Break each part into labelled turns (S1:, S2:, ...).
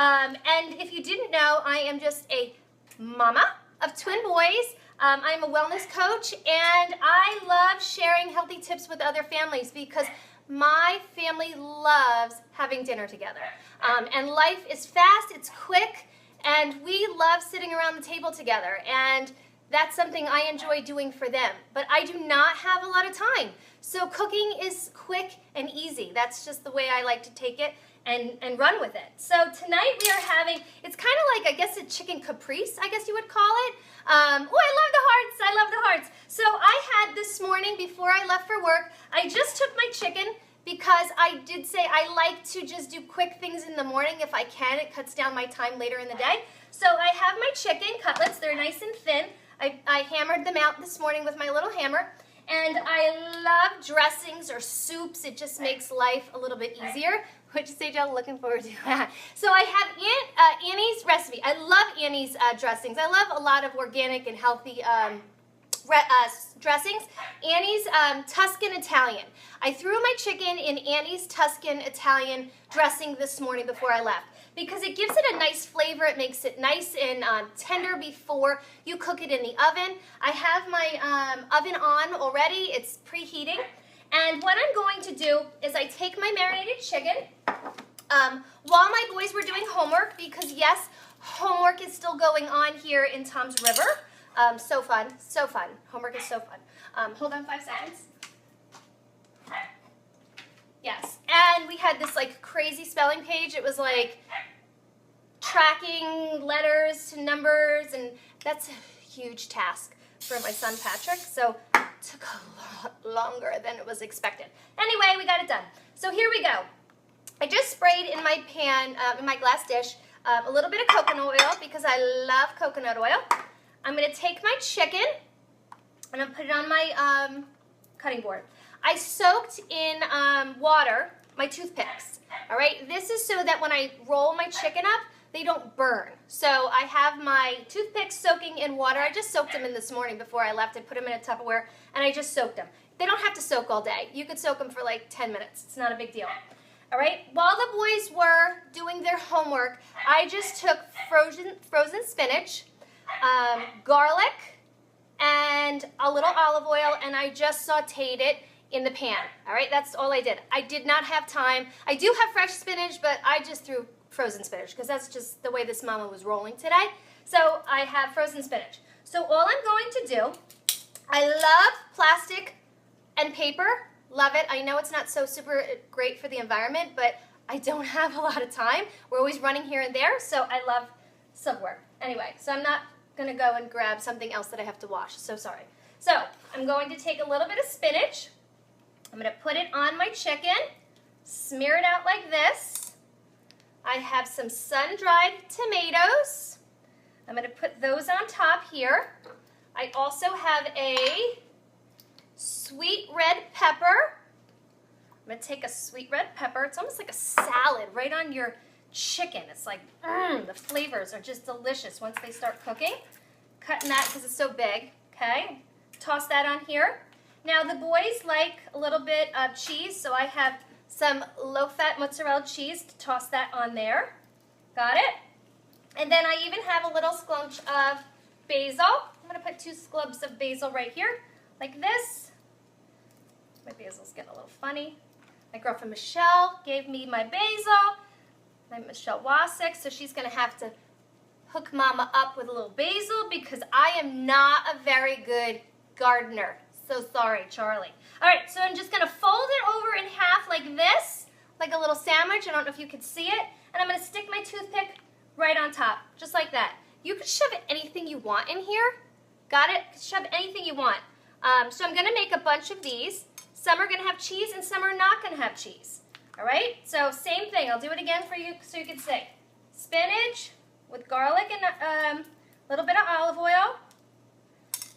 S1: And if you didn't know, I am just a mama of twin boys. I'm a wellness coach, and I love sharing healthy tips with other families because my family loves having dinner together. And life is fast, it's quick, and we love sitting around the table together. And that's something I enjoy doing for them. But I do not have a lot of time. So cooking is quick and easy. That's just the way I like to take it and run with it. So tonight we are having, it's kind of like, I guess, a chicken caprese, I guess you would call it. Oh, I love the hearts. I love the hearts. So I had this morning, before I left for work, I just took my chicken because I did say I like to just do quick things in the morning if I can. It cuts down my time later in the day. So I have my chicken cutlets. They're nice and thin. I hammered them out this morning with my little hammer. And I love dressings or soups. It just makes life a little bit easier. What'd you say, Jill? Looking forward to that. So I have Annie's recipe. I love Annie's dressings. I love a lot of organic and healthy dressings. Annie's Tuscan Italian. I threw my chicken in Annie's Tuscan Italian dressing this morning before I left because it gives it a nice flavor. It makes it nice and tender before you cook it in the oven. I have my oven on already. It's preheating. And what I'm going to do is I take my marinated chicken while my boys were doing homework, because yes, homework is still going on here in Tom's River. So fun, so fun. Homework is so fun. Hold on 5 seconds. Yes, and we had this like crazy spelling page. It was like tracking letters to numbers, and that's a huge task for my son Patrick. So it took a lot longer than it was expected. Anyway, we got it done. So here we go. I just sprayed in my pan, in my glass dish, a little bit of coconut oil because I love coconut oil. I'm going to take my chicken and I'm going to put it on my cutting board. I soaked in water my toothpicks. All right, this is so that when I roll my chicken up, they don't burn. So I have my toothpicks soaking in water. I just soaked them in this morning before I left. I put them in a Tupperware and I just soaked them. They don't have to soak all day. You could soak them for like 10 minutes. It's not a big deal. All right, while the boys were doing their homework, I just took frozen spinach, garlic, and a little olive oil, and I just sauteed it in the pan. All right, that's all I did. I did not have time. I do have fresh spinach, but I just threw frozen spinach because that's just the way this mama was rolling today. So I have frozen spinach. So all I'm going to do, I love plastic and paper. Love it. I know it's not so super great for the environment, but I don't have a lot of time. We're always running here and there, so I love silverware. Anyway, so I'm not going to go and grab something else that I have to wash. So sorry. So I'm going to take a little bit of spinach. I'm going to put it on my chicken, smear it out like this. I have some sun-dried tomatoes. I'm going to put those on top here. I also have a sweet red pepper. I'm going to take a sweet red pepper. It's almost like a salad right on your chicken. It's like, the flavors are just delicious once they start cooking. Cutting that because it's so big. Okay, toss that on here. Now the boys like a little bit of cheese, so I have some low-fat mozzarella cheese to toss that on there. Got it? And then I even have a little squelch of basil. I'm going to put 2 squibs of basil right here, like this. My basil's getting a little funny. My girlfriend Michelle gave me my basil. My Michelle Wasik, so she's going to have to hook Mama up with a little basil because I am not a very good gardener. So sorry, Charlie. All right, so I'm just going to fold it over in half like this, like a little sandwich. I don't know if you could see it. And I'm going to stick my toothpick right on top, just like that. You can shove anything you want in here. Got it? Shove anything you want. So I'm going to make a bunch of these. Some are going to have cheese and some are not going to have cheese. All right? So same thing. I'll do it again for you so you can see. Spinach with garlic and a little bit of olive oil.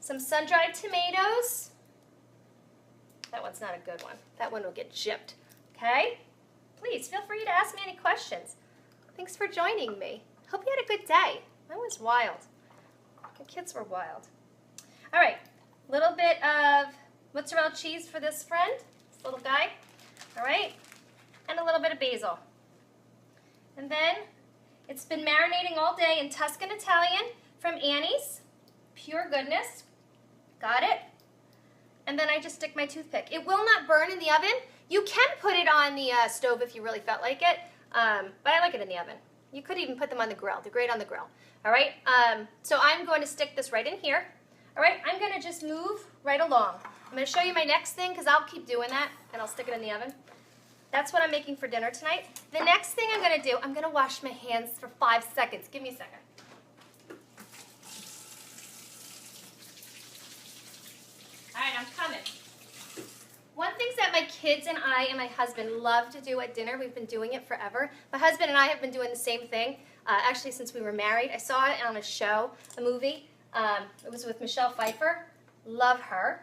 S1: Some sun-dried tomatoes. That one's not a good one. That one will get gypped. Okay? Please feel free to ask me any questions. Thanks for joining me. Hope you had a good day. That was wild. The kids were wild. All right. A little bit of mozzarella cheese for this friend, this little guy. All right? And a little bit of basil. And then It's been marinating all day in Tuscan Italian from Annie's. Pure goodness. Got it? And then I just stick my toothpick. It will not burn in the oven. You can put it on the stove if you really felt like it, but I like it in the oven. You could even put them on the grill. They're great on the grill. All right, so I'm going to stick this right in here. All right, I'm going to just move right along. I'm going to show you my next thing because I'll keep doing that, and I'll stick it in the oven. That's what I'm making for dinner tonight. The next thing I'm going to do, I'm going to wash my hands for 5 seconds. Give me a second. All right, I'm coming. One thing that my kids and I and my husband love to do at dinner, we've been doing it forever. My husband and I have been doing the same thing, actually since we were married. I saw it on a show, a movie. It was with Michelle Pfeiffer. Love her.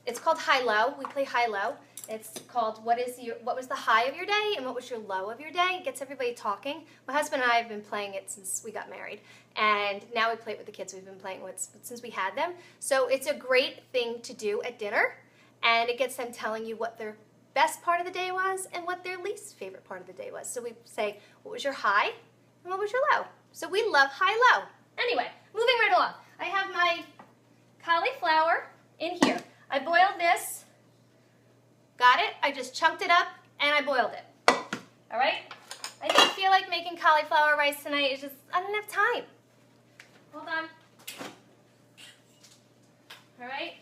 S1: It's called High-Low. We play High-Low. It's called what was the high of your day and what was your low of your day? It gets everybody talking. My husband and I have been playing it since we got married. And now we play it with the kids we've been playing with since we had them. So it's a great thing to do at dinner. And it gets them telling you what their best part of the day was and what their least favorite part of the day was. So we say, what was your high and what was your low? So we love high-low. Anyway, moving right along. I have my cauliflower in here. I boiled this. Got it? I just chunked it up and I boiled it. All right? I didn't feel like making cauliflower rice tonight. It's just, I didn't have time. Hold on. All right?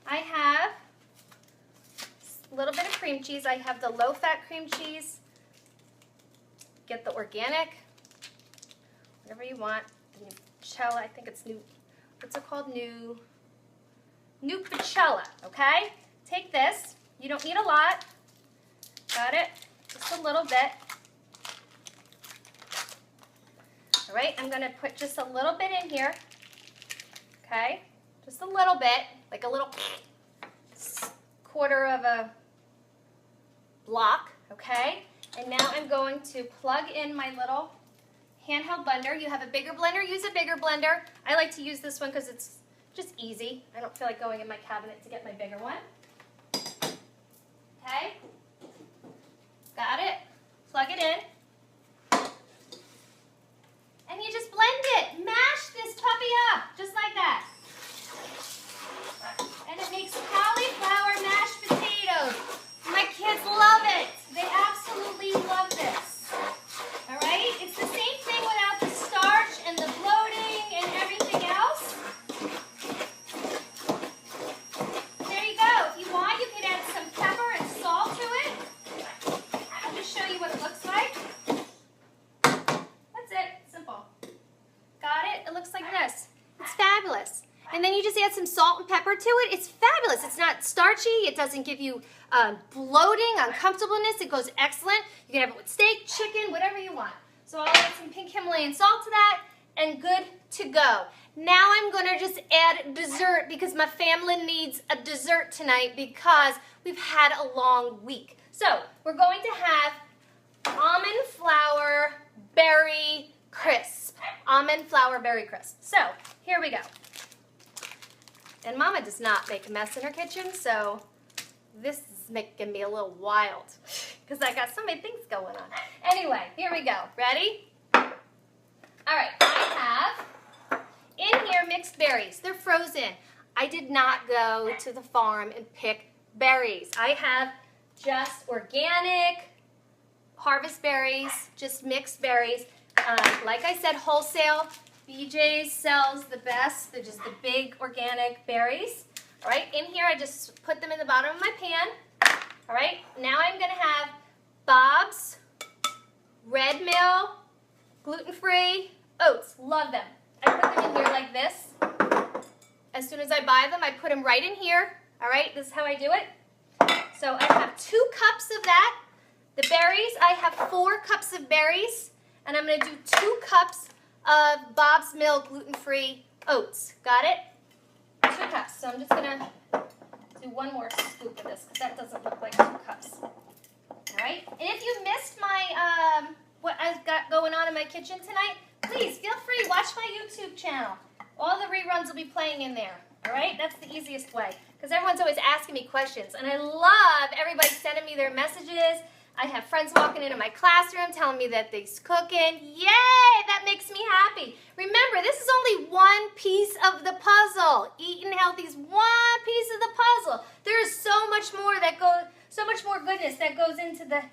S1: I have a little bit of cream cheese. I have the low-fat cream cheese. Get the organic, whatever you want. The Nutella, I think it's new. What's it called? Nutella, okay? Take this. You don't need a lot. Got it? Just a little bit. All right, I'm going to put just a little bit in here. Okay? Just a little bit, like a little quarter of a block, okay? And now I'm going to plug in my little handheld blender. You have a bigger blender, use a bigger blender. I like to use this one because it's just easy. I don't feel like going in my cabinet to get my bigger one. Okay? Got it? Plug it in. And you just blend it. Mash this puppy up, just like that. And it makes cauliflower mashed potatoes. My kids love it. They absolutely love this. All right? It's the same thing without the starch and the bloating and everything else. There you go. If you want, you can add some pepper and salt to it. I'll just show you what it looks like. That's it. Simple. Got it? It looks like this. It's fabulous. And then you just add some salt and pepper to it. It's fabulous. It's not starchy. It doesn't give you bloating, uncomfortableness. It goes excellent. You can have it with steak, chicken, whatever you want. So I'll add some pink Himalayan salt to that, and good to go. Now I'm going to just add dessert because my family needs a dessert tonight because we've had a long week. So we're going to have almond flour berry crisp. Almond flour berry crisp. So here we go. And Mama does not make a mess in her kitchen, so this is making me a little wild because I got so many things going on. Anyway, here we go. Ready? All right, I have in here mixed berries. They're frozen. I did not go to the farm and pick berries. I have just organic harvest berries, just mixed berries. Like I said, wholesale. BJ's sells the best. They're just the big organic berries. All right, in here I just put them in the bottom of my pan. All right, now I'm going to have Bob's Red Mill gluten-free oats. Love them. I put them in here like this. As soon as I buy them, I put them right in here. All right, this is how I do it. So I have 2 cups of that. The berries, I have 4 cups of berries. And I'm going to do 2 cups of Bob's Mill gluten-free oats. Got it? 2 cups. So I'm just going to do one more scoop of this because that doesn't look like 2 cups. All right? And if you missed my what I've got going on in my kitchen tonight, please feel free, watch my YouTube channel. All the reruns will be playing in there. All right? That's the easiest way because everyone's always asking me questions. And I love everybody sending me their messages. I have friends walking into my classroom telling me that they's cooking. Yay! That makes me happy. Remember, this is only one piece of the puzzle. Eating healthy is one piece of the puzzle. There is so much more goodness that goes into the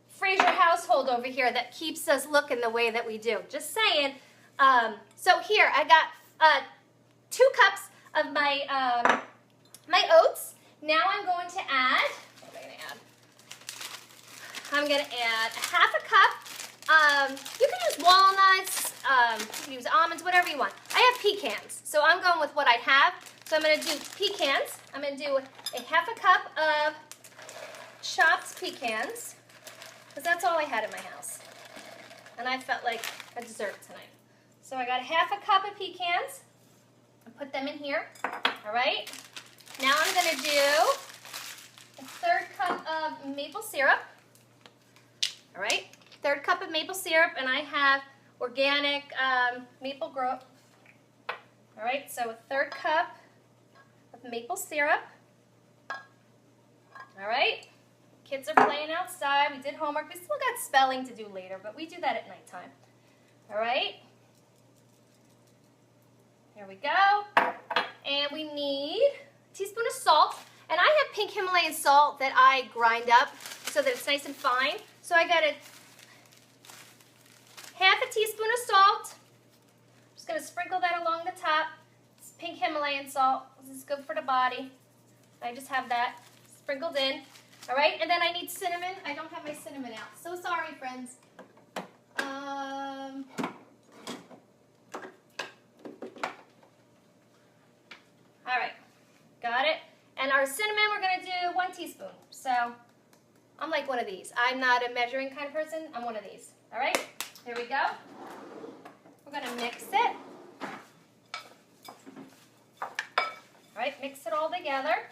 S1: Fraser household over here that keeps us looking the way that we do. Just saying. So here, I got 2 cups of my my oats. Now I'm going to add, what am I going to add? I'm going to add a half a cup. You can use walnuts, you can use almonds, whatever you want. I have pecans, so I'm going with what I have. So I'm going to do pecans. I'm going to do a half a cup of chopped pecans, because that's all I had in my house. And I felt like a dessert tonight. So I got a half a cup of pecans. I'll put them in here. All right. Now I'm going to do a 3rd cup of maple syrup. All right, 3rd cup of maple syrup, and I have organic maple growth. All right, so a 3rd cup of maple syrup. All right, kids are playing outside. We did homework. We still got spelling to do later, but we do that at nighttime. All right, here we go. And we need a teaspoon of salt. And I have pink Himalayan salt that I grind up so that it's nice and fine. So I got half a teaspoon of salt. I'm just going to sprinkle that along the top. It's pink Himalayan salt. This is good for the body. I just have that sprinkled in. All right, and then I need cinnamon. I don't have my cinnamon out. So sorry, friends. All right, got it. And our cinnamon, we're going to do 1 teaspoon. So I'm like one of these. I'm not a measuring kind of person. I'm one of these. All right, here we go. We're going to mix it. All right, mix it all together.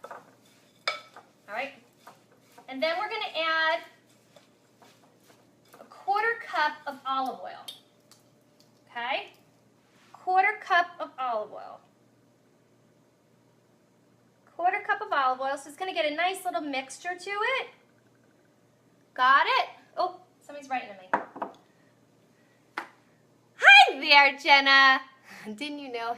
S1: All right, and then we're going to add a 1/4 cup of olive oil. Okay, 1/4 cup of olive oil. 1/4 cup of olive oil, so it's going to get a nice little mixture to it. Got it? Oh, somebody's writing to me. Hi there, Jenna. Didn't you know?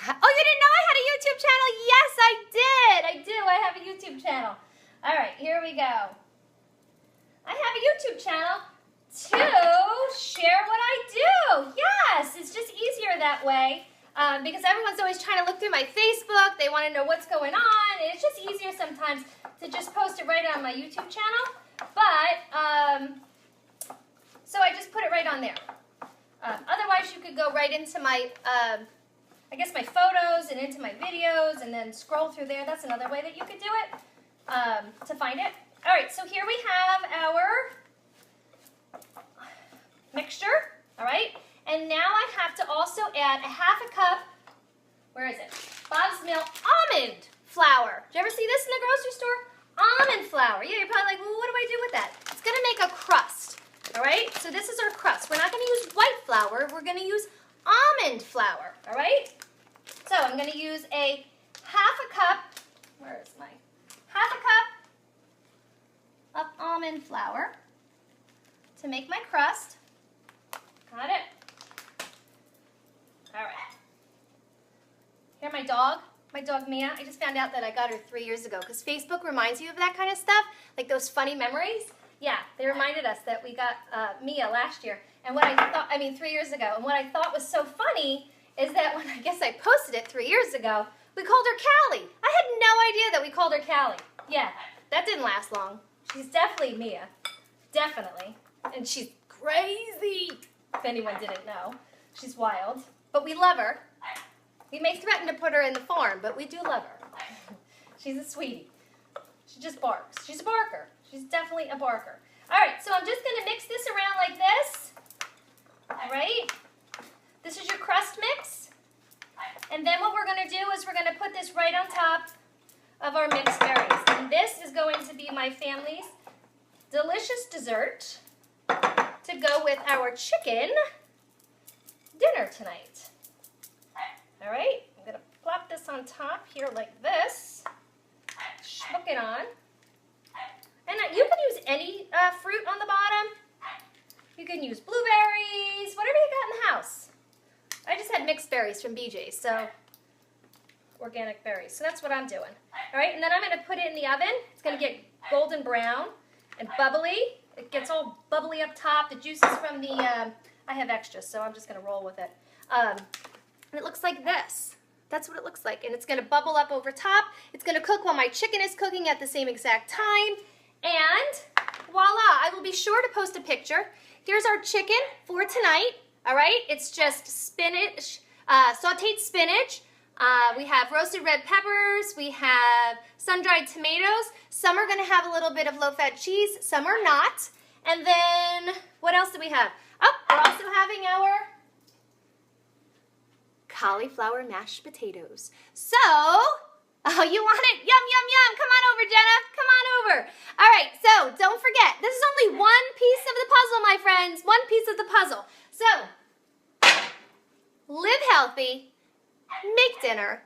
S1: Oh, you didn't know I had a YouTube channel? Yes, I did. I do. I have a YouTube channel. All right, here we go. I have a YouTube channel to share what I do. Yes, it's just easier that way. Because everyone's always trying to look through my Facebook. They want to know what's going on. And it's just easier sometimes to just post it right on my YouTube channel. But, so I just put it right on there. Otherwise, you could go right into my, I guess my photos and into my videos and then scroll through there. That's another way that you could do it, to find it. All right, so here we have our mixture, all right? And now I have to also add a half a cup, where is it? Bob's Milk almond flour. Did you ever see this in the grocery store? Almond flour. Yeah, you're probably like, well, what do I do with that? It's going to make a crust, all right? So this is our crust. We're not going to use white flour. We're going to use almond flour, all right? So I'm going to use a half a cup, where is my, half a cup of almond flour to make my crust. Got it? All right. Here, my dog Mia. I just found out that I got her 3 years ago because Facebook reminds you of that kind of stuff, like those funny memories. Yeah, they reminded us that we got Mia last year, and what I thought, 3 years ago, and what I thought was so funny is that when I guess I posted it 3 years ago, we called her Callie. I had no idea that we called her Callie. Yeah, that didn't last long. She's definitely Mia, definitely, and she's crazy. If anyone didn't know, she's wild. But we love her. We may threaten to put her in the farm, but we do love her. She's a sweetie. She just barks. She's a barker. She's definitely a barker. All right, so I'm just going to mix this around like this. All right. This is your crust mix. And then what we're going to do is we're going to put this right on top of our mixed berries. And this is going to be my family's delicious dessert to go with our chicken dinner tonight. All right, I'm going to plop this on top here like this. Hook it on. And you can use any fruit on the bottom. You can use blueberries, whatever you got in the house. I just had mixed berries from BJ's, so organic berries. So that's what I'm doing. All right, and then I'm going to put it in the oven. It's going to get golden brown and bubbly. It gets all bubbly up top. The juices from the, I have extras, so I'm just going to roll with it. And it looks like this. That's what it looks like. And it's going to bubble up over top. It's going to cook while my chicken is cooking at the same exact time. And voila, I will be sure to post a picture. Here's our chicken for tonight. All right, it's just spinach, sauteed spinach. We have roasted red peppers. We have sun-dried tomatoes. Some are going to have a little bit of low-fat cheese. Some are not. And then what else do we have? Oh, we're also having our cauliflower mashed potatoes. So, oh, you want it? Yum, yum, yum. Come on over, Jenna. Come on over. All right, so don't forget, this is only one piece of the puzzle, my friends. One piece of the puzzle. So, live healthy, make dinner,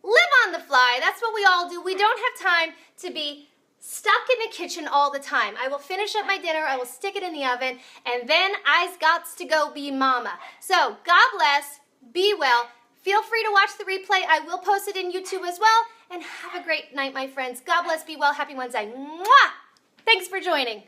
S1: live on the fly. That's what we all do. We don't have time to be stuck in the kitchen all the time. I will finish up my dinner, I will stick it in the oven, and then I's gots to go be mama. So, God bless, be well. Feel free to watch the replay. I will post it in YouTube as well. And have a great night, my friends. God bless, be well, happy Wednesday. Mwah! Thanks for joining.